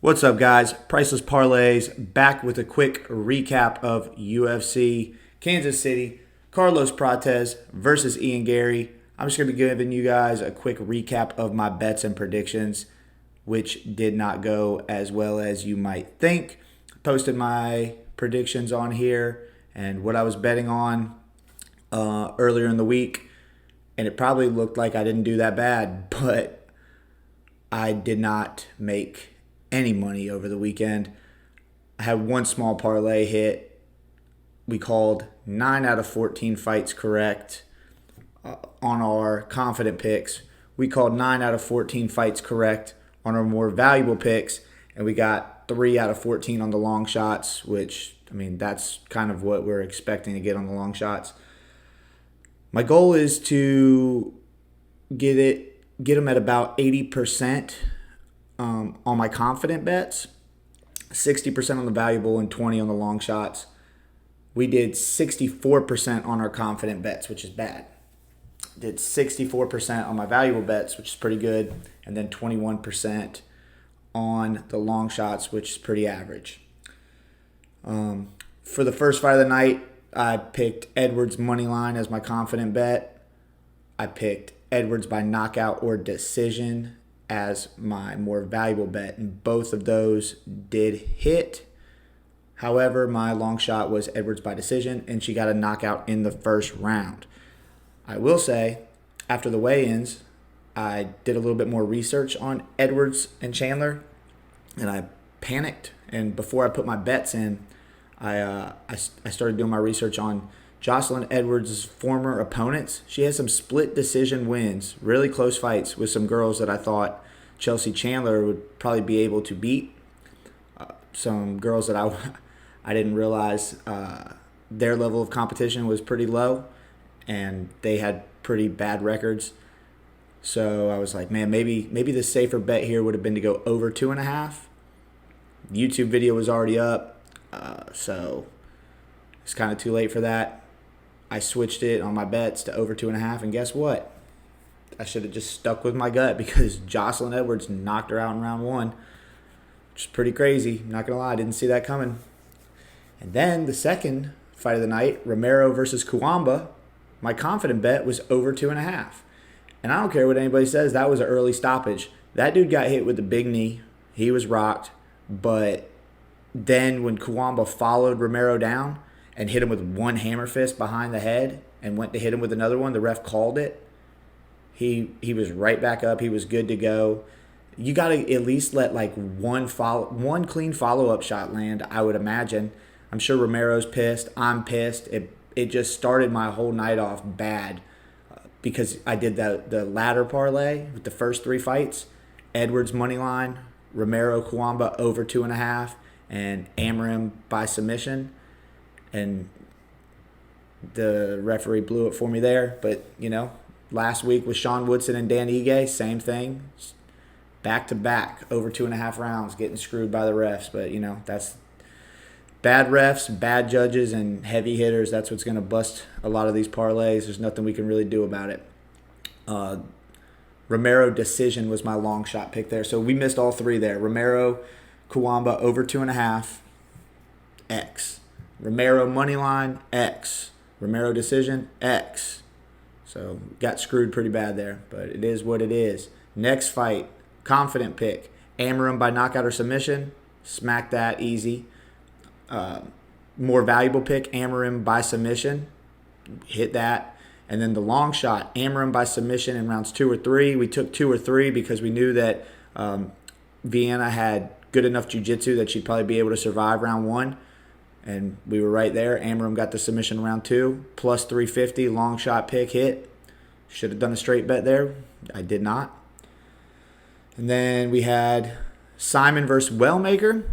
What's up, guys? Priceless Parlays back with a quick recap of UFC Kansas City, Carlos Prates versus Garry. I'm just going to be giving you guys a quick recap of my bets and predictions, which did not go as well as you might think. Posted my predictions on here and what I was betting on earlier in the week, and it probably looked like I didn't do that bad, but I did not make any money over the weekend. I had one small parlay hit. We called 9 out of 14 fights correct on our confident picks. We called 9 out of 14 fights correct on our more valuable picks, and we got 3 out of 14 on the long shots, which, I mean, that's kind of what we're expecting to get on the long shots. My goal is to get them at about 80%. On my confident bets, 60% on the valuable and 20 on the long shots. We did 64% on our confident bets, which is bad. Did 64% on my valuable bets, which is pretty good, and then 21% on the long shots, which is pretty average. For the first fight of the night, I picked Edwards money line as my confident bet. I picked Edwards by knockout or decision as my more valuable bet, and both of those did hit. However, my long shot was Edwards by decision, and she got a knockout in the first round. I will say, after the weigh-ins, I did a little bit more research on Edwards and Chandler, and I panicked. And before I put my bets in, I started doing my research on Jocelyn Edwards' former opponents. She has some split decision wins, really close fights with some girls that I thought Chelsea Chandler would probably be able to beat. Some girls that I didn't realize their level of competition was pretty low, and they had pretty bad records. So I was like, man, maybe the safer bet here would have been to go over 2.5. YouTube video was already up, so it's kind of too late for that. I switched it on my bets to over 2.5, and guess what? I should have just stuck with my gut because Jocelyn Edwards knocked her out in round 1, which is pretty crazy. Not going to lie, I didn't see that coming. And then the second fight of the night, Romero versus Kuamba, my confident bet was over 2.5. And I don't care what anybody says, that was an early stoppage. That dude got hit with the big knee. He was rocked. But then when Kuamba followed Romero down and hit him with one hammer fist behind the head and went to hit him with another one, the ref called it. He was right back up. He was good to go. You got to at least let like one clean follow-up shot land, I would imagine. I'm sure Romero's pissed. I'm pissed. It just started my whole night off bad because I did the ladder parlay with the first 3 fights. Edwards money line, Romero Kuamba over 2.5, and Amarim by submission. And the referee blew it for me there. But, last week with Sean Woodson and Dan Ige, same thing. Back-to-back, over 2.5 rounds, getting screwed by the refs. But, that's bad refs, bad judges, and heavy hitters. That's what's going to bust a lot of these parlays. There's nothing we can really do about it. Romero decision was my long shot pick there. So we missed all 3 there. Romero, Kuamba over 2.5, X. Romero money line, X. Romero decision, X. So got screwed pretty bad there, but it is what it is. Next fight, confident pick. Amarim by knockout or submission, smack that easy. More valuable pick, Amarim by submission, hit that. And then the long shot, Amarim by submission in rounds 2 or 3. We took 2 or 3 because we knew that Vienna had good enough jiu-jitsu that she'd probably be able to survive round 1. And we were right there. Amarim got the submission round 2, plus 350, long shot pick hit. Should have done a straight bet there. I did not. And then we had Simon versus Wellmaker,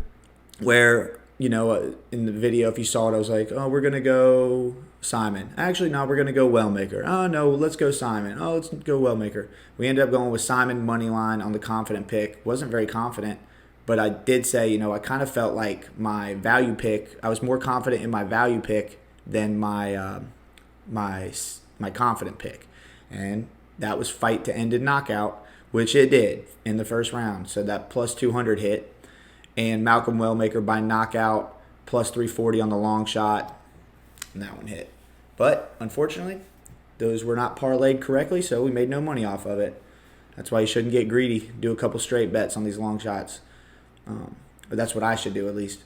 where, in the video, if you saw it, I was like, oh, we're going to go Simon. Actually, no, we're going to go Wellmaker. Oh, no, let's go Simon. Oh, let's go Wellmaker. We ended up going with Simon money line on the confident pick. Wasn't very confident. But I did say, I kind of felt like my value pick, I was more confident in my value pick than my confident pick. And that was fight to end in knockout, which it did in the first round. So that plus 200 hit. and Malcolm Wellmaker by knockout, plus 340 on the long shot, and that one hit. But unfortunately, those were not parlayed correctly, so we made no money off of it. That's why you shouldn't get greedy. Do a couple straight bets on these long shots. But that's what I should do, at least.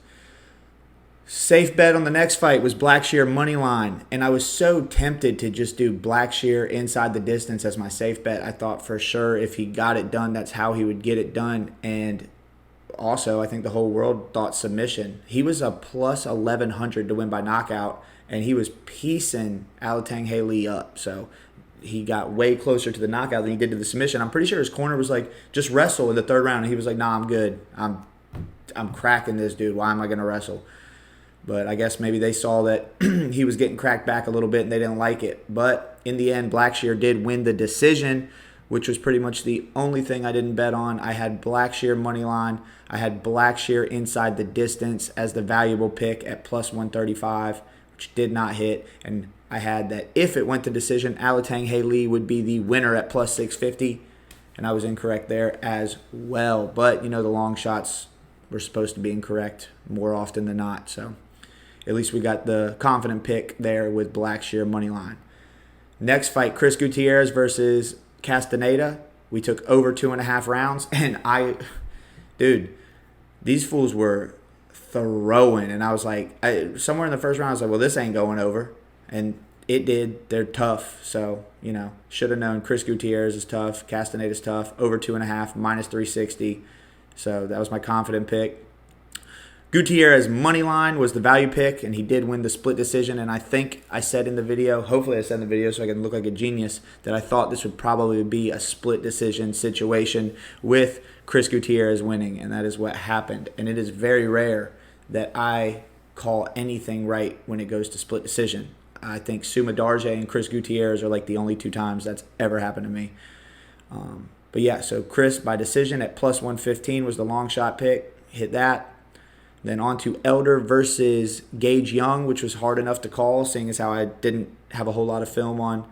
Safe bet on the next fight was Blackshear money line, and I was so tempted to just do Blackshear inside the distance as my safe bet. I thought for sure if he got it done, that's how he would get it done. And also, I think the whole world thought submission. He was a plus 1,100 to win by knockout, and he was piecing Alatang Haley up. So he got way closer to the knockout than he did to the submission. I'm pretty sure his corner was like, just wrestle in the third round, and he was like, nah, I'm good. I'm cracking this dude. Why am I going to wrestle? But I guess maybe they saw that he was getting cracked back a little bit and they didn't like it. But in the end, Blackshear did win the decision, which was pretty much the only thing I didn't bet on. I had Blackshear money line. I had Blackshear inside the distance as the valuable pick at plus 135, which did not hit. And I had that if it went to decision, Alatang Haley would be the winner at plus 650. And I was incorrect there as well. But, the long shots were supposed to be incorrect more often than not. So at least we got the confident pick there with Blackshear money line. Next fight, Chris Gutierrez versus Castaneda. We took over 2.5 rounds. And dude, these fools were throwing. And I was like, somewhere in the first round, I was like, well, this ain't going over. And it did. They're tough. So, should have known Chris Gutierrez is tough. Castaneda's tough. Over 2.5, minus 360. So that was my confident pick. Gutierrez money line was the value pick, and he did win the split decision. And I think I said in the video, hopefully I said in the video so I can look like a genius, that I thought this would probably be a split decision situation with Chris Gutierrez winning, and that is what happened. And it is very rare that I call anything right when it goes to split decision. I think Suma Darje and Chris Gutierrez are like the only 2 times that's ever happened to me. But yeah, so Chris by decision at plus 115 was the long shot pick. Hit that. Then on to Elder versus Gage Young, which was hard enough to call, seeing as how I didn't have a whole lot of film on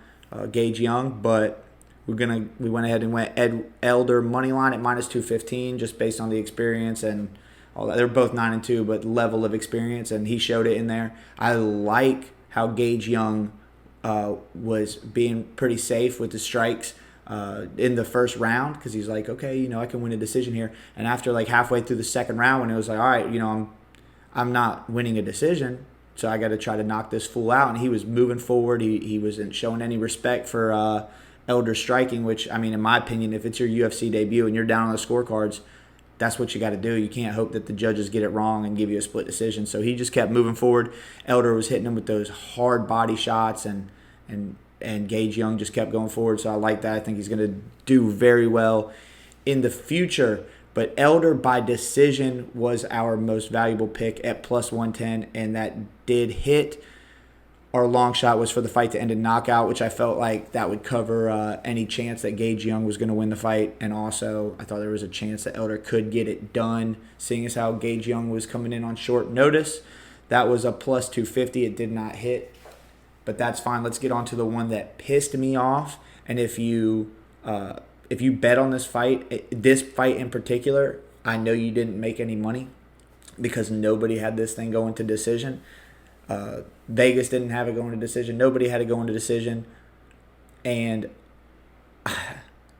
Gage Young. But we went ahead and went Elder money line at minus 215, just based on the experience and all that. They're both 9-2, but level of experience, and he showed it in there. I like how Gage Young was being pretty safe with the strikes in the first round, because he's like, okay, I can win a decision here. And after like halfway through the second round, when it was like, all right, I'm not winning a decision, so I got to try to knock this fool out. And he was moving forward. He wasn't showing any respect for Elder striking, which, in my opinion, if it's your UFC debut and you're down on the scorecards, that's what you got to do. You can't hope that the judges get it wrong and give you a split decision. So he just kept moving forward. Elder was hitting him with those hard body shots, and Gage Young just kept going forward. So I like that. I think he's going to do very well in the future. But Elder by decision was our most valuable pick at plus 110, and that did hit. Our long shot was for the fight to end in knockout, which I felt like that would cover any chance that Gage Young was going to win the fight. And also, I thought there was a chance that Elder could get it done, seeing as how Gage Young was coming in on short notice. That was a plus 250. It did not hit, but that's fine. Let's get on to the one that pissed me off. And if you bet on this fight in particular, I know you didn't make any money because nobody had this thing going to decision. Vegas didn't have it going to decision. Nobody had it going to decision. And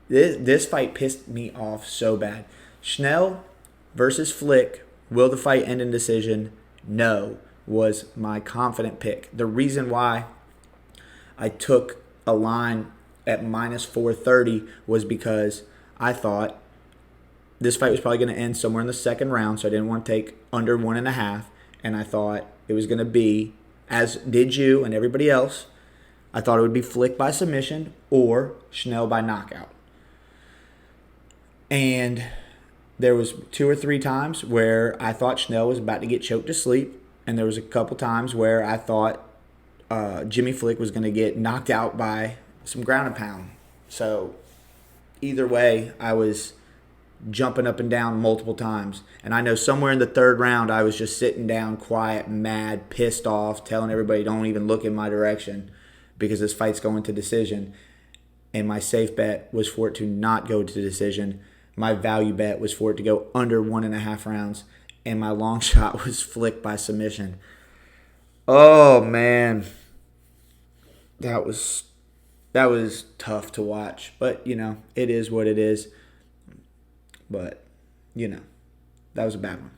this fight pissed me off so bad. Schnell versus Flick. Will the fight end in decision? No, was my confident pick. The reason why I took a line at minus 430 was because I thought this fight was probably going to end somewhere in the second round, so I didn't want to take under 1.5. And I thought it was going to be, as did you and everybody else, I thought it would be Flick by submission or Schnell by knockout. And there was 2 or 3 times where I thought Schnell was about to get choked to sleep, and there was a couple times where I thought Jimmy Flick was going to get knocked out by some ground and pound. So either way, I was jumping up and down multiple times. And I know somewhere in the third round, I was just sitting down quiet, mad, pissed off, telling everybody don't even look in my direction because this fight's going to decision. And my safe bet was for it to not go to decision. My value bet was for it to go under 1.5 rounds. and my long shot was flicked by submission. Oh, man. That was tough to watch. But, it is what it is. But, that was a bad one.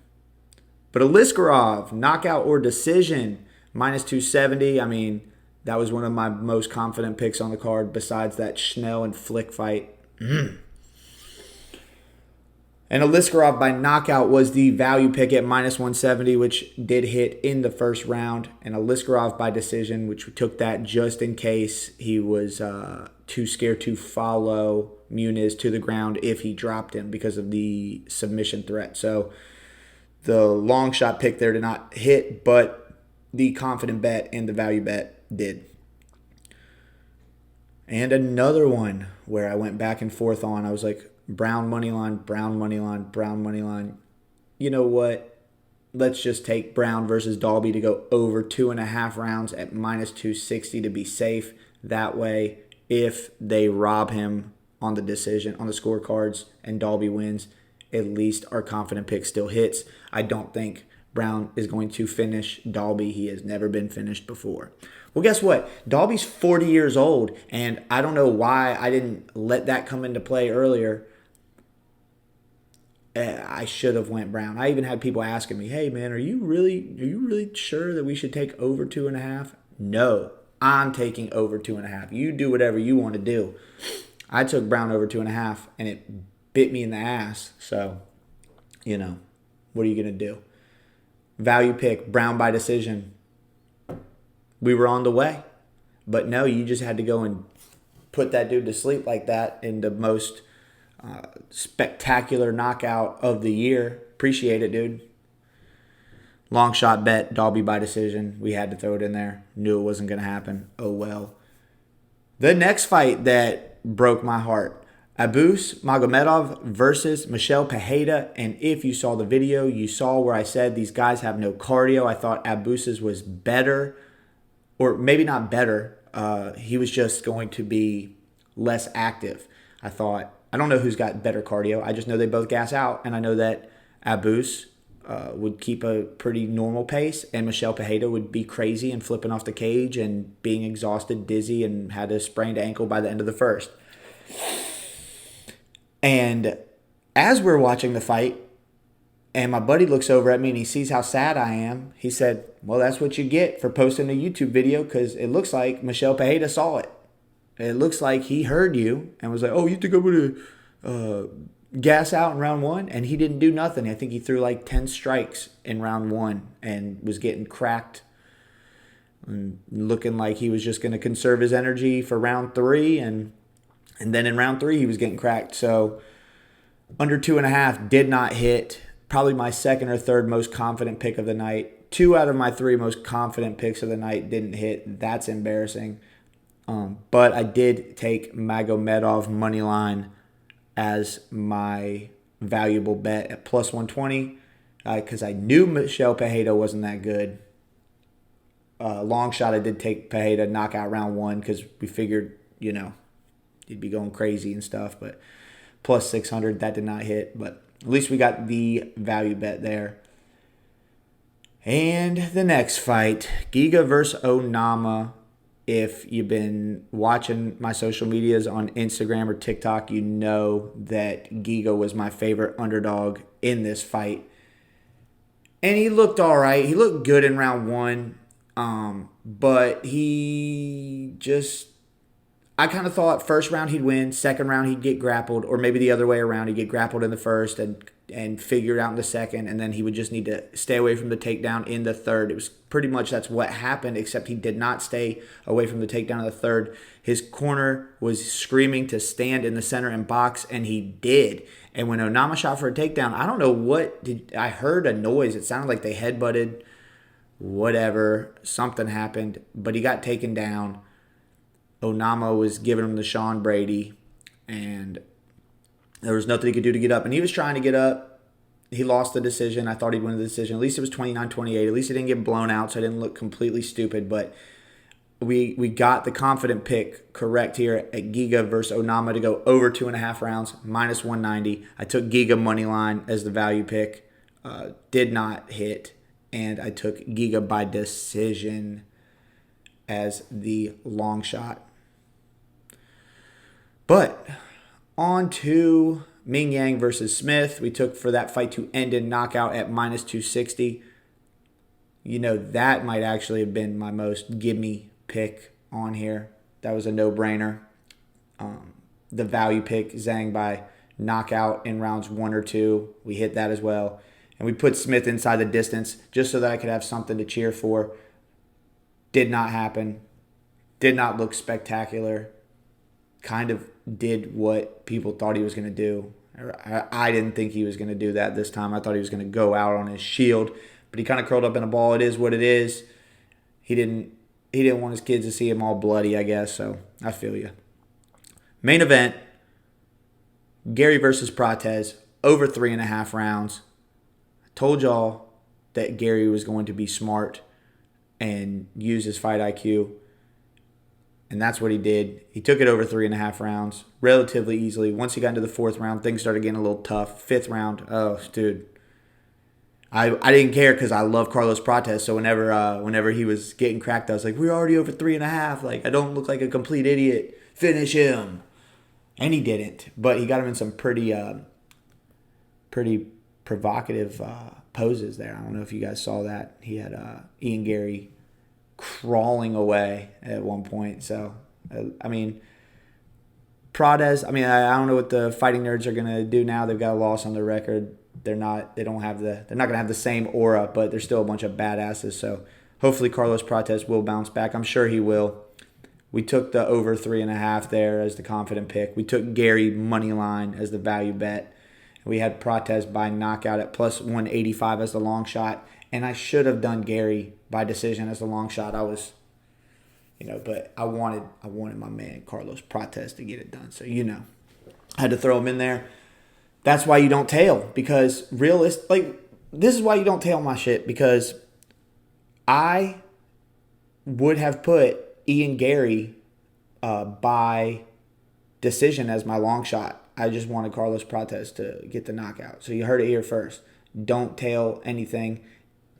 But Aliskerov, knockout or decision, minus 270. I mean, that was one of my most confident picks on the card besides that Schnell and Flick fight. And Aliskerov by knockout was the value pick at minus 170, which did hit in the first round. And Aliskerov by decision, which we took that just in case he was too scared to follow Muniz to the ground if he dropped him because of the submission threat. So the long shot pick there did not hit, but the confident bet and the value bet did. And another one where I went back and forth on. I was like, Brown money line, Brown money line, Brown money line. You know what? Let's just take Brown versus Dalby to go over 2.5 rounds at minus 260 to be safe. That way, if they rob him on the decision, on the scorecards, and Dalby wins, at least our confident pick still hits. I don't think Brown is going to finish Dalby. He has never been finished before. Well, guess what? Dalby's 40 years old, and I don't know why I didn't let that come into play earlier. I should have went Brown. I even had people asking me, "Hey man, are you really sure that we should take over 2.5?" No, I'm taking over 2.5. You do whatever you want to do. I took Brown over 2.5, and it bit me in the ass. So, what are you gonna do? Value pick, Brown by decision. We were on the way, but no, you just had to go and put that dude to sleep like that in the most spectacular knockout of the year. Appreciate it, dude. Long shot bet, Dalby by decision. We had to throw it in there. Knew it wasn't going to happen. Oh, well. The next fight that broke my heart. Abus Magomedov versus Michel Pereira. And if you saw the video, you saw where I said these guys have no cardio. I thought Abus's was better. Or maybe not better. He was just going to be less active. I don't know who's got better cardio. I just know they both gas out. And I know that Abus would keep a pretty normal pace. And Michel Pereira would be crazy and flipping off the cage and being exhausted, dizzy, and had a sprained ankle by the end of the first. And as we're watching the fight, and my buddy looks over at me and he sees how sad I am, he said, "Well, that's what you get for posting a YouTube video because it looks like Michel Pereira saw it. It looks like he heard you and was like, oh, you think I'm going to gas out in round 1? And he didn't do nothing. I think he threw like 10 strikes in round 1 and was getting cracked and looking like he was just going to conserve his energy for round 3. And then in round 3, he was getting cracked. So under 2.5 did not hit. Probably my second or third most confident pick of the night. 2 out of my 3 most confident picks of the night didn't hit. That's embarrassing. But I did take Magomedov money line as my valuable bet at plus 120 because I knew Michel Pereira wasn't that good. Long shot, I did take Pereira knockout round 1 because we figured, he'd be going crazy and stuff. But plus 600, that did not hit. But at least we got the value bet there. And the next fight, Giga versus Onama. If you've been watching my social medias on Instagram or TikTok, you know that Giga was my favorite underdog in this fight. And he looked all right. He looked good in round 1. But he just... I kind of thought first round he'd win, second round he'd get grappled, or maybe the other way around. He'd get grappled in the first and figure it out in the second, and then he would just need to stay away from the takedown in the third. It was pretty much that's what happened, except he did not stay away from the takedown in the third. His corner was screaming to stand in the center and box, and he did. And when Onama shot for a takedown, I don't know I heard a noise. It sounded like they headbutted, whatever, something happened, but he got taken down. Onama was giving him the Sean Brady, and there was nothing he could do to get up. And he was trying to get up. He lost the decision. I thought he'd win the decision. At least it was 29-28. At least he didn't get blown out, so I didn't look completely stupid. But we got the confident pick correct here at Giga versus Onama to go over 2.5 rounds, minus 190. I took Giga money line as the value pick. did not hit. And I took Giga by decision as the long shot. But on to Ming Yang versus Smith. We took for that fight to end in knockout at minus 260. That might actually have been my most gimme pick on here. That was a no-brainer. The value pick, Zhang by knockout in rounds 1 or 2. We hit that as well. And we put Smith inside the distance just so that I could have something to cheer for. Did not happen. Did not look spectacular. Kind of did what people thought he was going to do. I didn't think he was going to do that this time. I thought he was going to go out on his shield. But he kind of curled up in a ball. It is what it is. He didn't want his kids to see him all bloody, I guess. So I feel you. Main event, Garry versus Prates, over 3.5 rounds. I told y'all that Garry was going to be smart and use his fight IQ. And that's what he did. He took it over 3.5 rounds relatively easily. Once he got into the 4th round, things started getting a little tough. 5th round, oh, dude. I didn't care because I love Carlos Prates. So whenever he was getting cracked, I was like, we're already over 3.5. Like, I don't look like a complete idiot. Finish him. And he didn't. But he got him in some pretty provocative poses there. I don't know if you guys saw that. He had Ian Garry crawling away at one point. So, Prates, I don't know what the fighting nerds are going to do now. They've got a loss on their record. They're not going to have the same aura, but they're still a bunch of badasses. So, hopefully Carlos Prates will bounce back. I'm sure he will. We took the over 3.5 there as the confident pick. We took Garry money line as the value bet. We had Prates by knockout at plus 185 as the long shot. And I should have done Garry by decision as the long shot. I was, but I wanted my man Carlos Prates to get it done. So, I had to throw him in there. That's why you don't tail, because this is why you don't tail my shit, because I would have put Ian Garry by decision as my long shot. I just wanted Carlos Prates to get the knockout. So you heard it here first. Don't tail anything.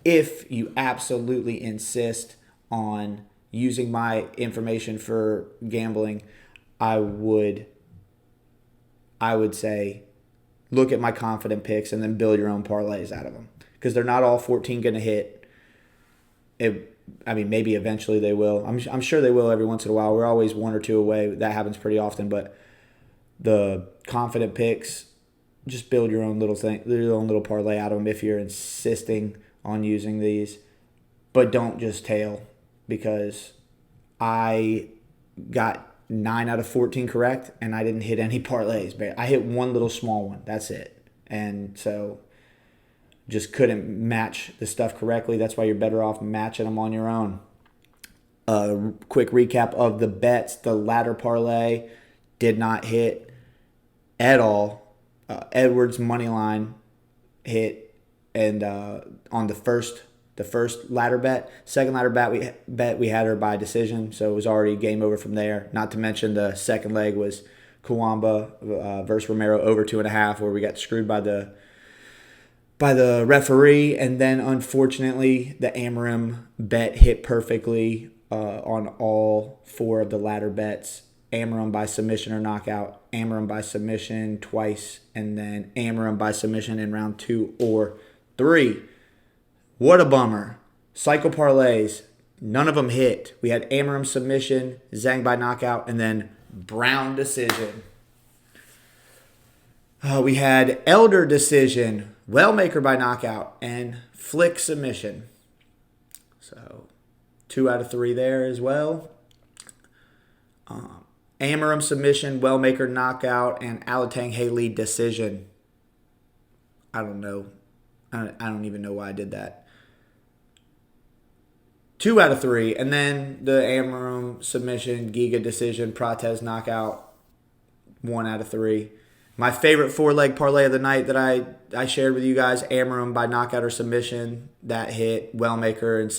If you absolutely insist on using my information for gambling, I would say look at my confident picks and then build your own parlays out of them, because they're not all 14 going to hit. Maybe eventually they will. I'm sure they will every once in a while. We're always 1 or 2 away. That happens pretty often. But the confident picks, just build your own little thing, your own little parlay out of them if you're insisting on using these. But don't just tail, because I got 9 out of 14 correct and I didn't hit any parlays. But I hit one little small one. That's it. And so just couldn't match the stuff correctly. That's why you're better off matching them on your own. Quick recap of the bets. The ladder parlay did not hit at all. Edwards money line hit, and on the first ladder bet. Second ladder bet we had her by decision, so it was already game over from there. Not to mention the second leg was Kawamba versus Romero over 2.5, where we got screwed by the referee. And then unfortunately the Amarim bet hit perfectly on all 4 of the ladder bets. Amarim by submission or knockout, Amarim by submission twice, and then Amarim by submission in round 2 or 3. What a bummer. Cycle parlays, none of them hit. We had Amarim submission, Zhang by knockout, and then Brown decision. We had Elder decision, Wellmaker by knockout, and Flick submission. So 2 out of 3 there as well. Amarim submission, Wellmaker knockout, and Alatang Haley decision. I don't know. I don't even know why I did that. 2 out of 3. And then the Amarim submission, Giga decision, Prates knockout, 1 out of 3. My favorite 4-leg parlay of the night that I shared with you guys, Amarim by knockout or submission, that hit. Wellmaker and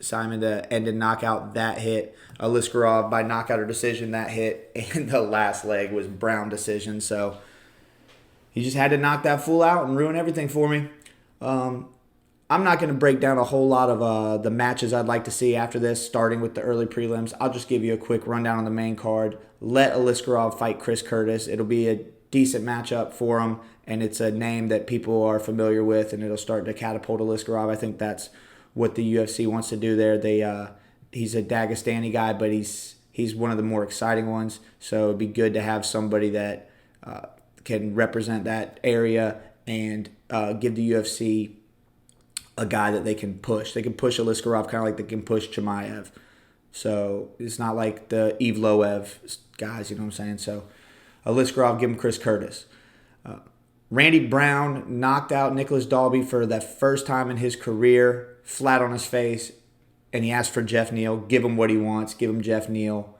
Simon to end in knockout, that hit. Aliskarov by knockout or decision, that hit. And the last leg was Brown decision. So he just had to knock that fool out and ruin everything for me. I'm not going to break down a whole lot of the matches I'd like to see after this, starting with the early prelims. I'll just give you a quick rundown on the main card. Let Aliskerov fight Chris Curtis. It'll be a decent matchup for him, and it's a name that people are familiar with, and it'll start to catapult Aliskerov. I think that's what the UFC wants to do there. He's a Dagestani guy, but he's one of the more exciting ones. So it'd be good to have somebody that can represent that area and give the UFC a guy that they can push. They can push Aliskerov kind of like they can push Chimaev. So it's not like the Evloev guys, you know what I'm saying? So Aliskerov, give him Chris Curtis. Randy Brown knocked out Nicholas Dalby for the first time in his career, flat on his face, and he asked for Jeff Neal. Give him what he wants. Give him Jeff Neal.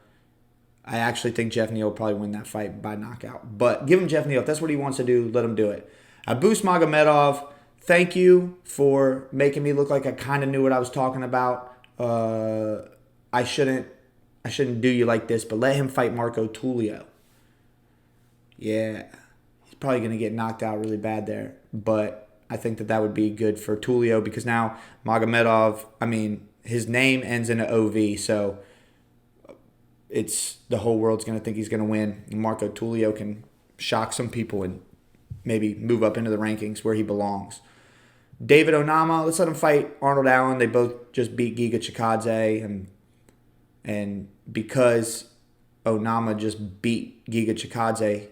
I actually think Jeff Neal will probably win that fight by knockout. But give him Jeff Neal. If that's what he wants to do, let him do it. Abus Magomedov, thank you for making me look like I kind of knew what I was talking about. I shouldn't do you like this, but let him fight Marco Tulio. Yeah, he's probably going to get knocked out really bad there. But I think that would be good for Tulio because now Magomedov, his name ends in an OV, so the whole world's going to think he's going to win. Marco Tulio can shock some people and maybe move up into the rankings where he belongs. David Onama, let's let him fight Arnold Allen. They both just beat Giga Chikadze, and because Onama just beat Giga Chikadze,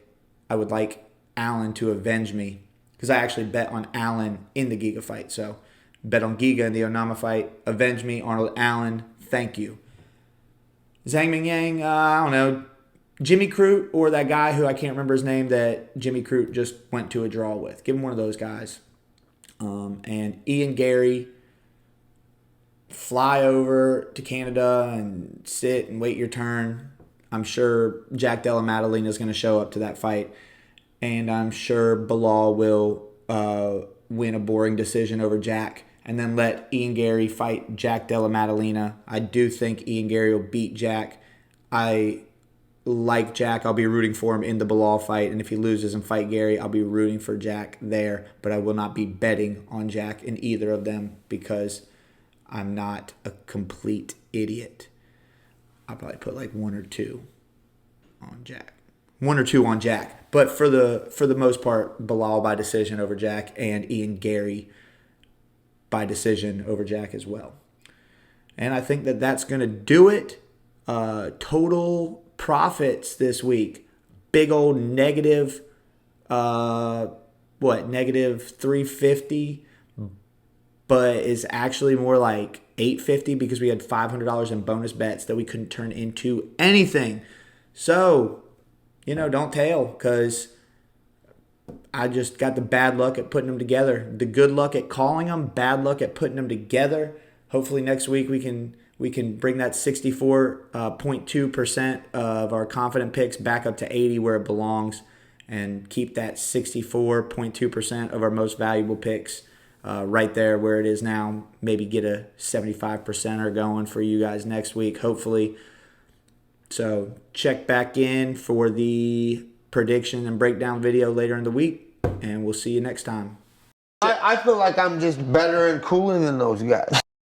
I would like Allen to avenge me because I actually bet on Allen in the Giga fight. So bet on Giga in the Onama fight. Avenge me, Arnold Allen. Thank you. Zhang Mingyang, I don't know. Jimmy Crute or that guy who I can't remember his name that Jimmy Crute just went to a draw with. Give him one of those guys. And Ian Garry, fly over to Canada and sit and wait your turn. I'm sure Jack Della Maddalena is going to show up to that fight. And I'm sure Bilal will win a boring decision over Jack. And then let Ian Garry fight Jack Della Maddalena. I do think Ian Garry will beat Jack. I like Jack. I'll be rooting for him in the Bilal fight. And if he loses and fight Garry, I'll be rooting for Jack there. But I will not be betting on Jack in either of them because I'm not a complete idiot. I'll probably put like 1 or 2 on Jack. 1 or 2 on Jack. But for the most part, Bilal by decision over Jack and Ian Garry by decision over Jack as well. And I think that that's going to do it. Total profits this week. Big old negative, negative 350, but is actually more like 850 because we had $500 in bonus bets that we couldn't turn into anything. So, don't tail because I just got the bad luck at putting them together. The good luck at calling them, bad luck at putting them together. Hopefully next week we can bring that 64.2% of our confident picks back up to 80 where it belongs and keep that 64.2% of our most valuable picks right there where it is now. Maybe get a 75%er going for you guys next week, hopefully. So check back in for the prediction and breakdown video later in the week, and we'll see you next time. I feel like I'm just better and cooler than those guys.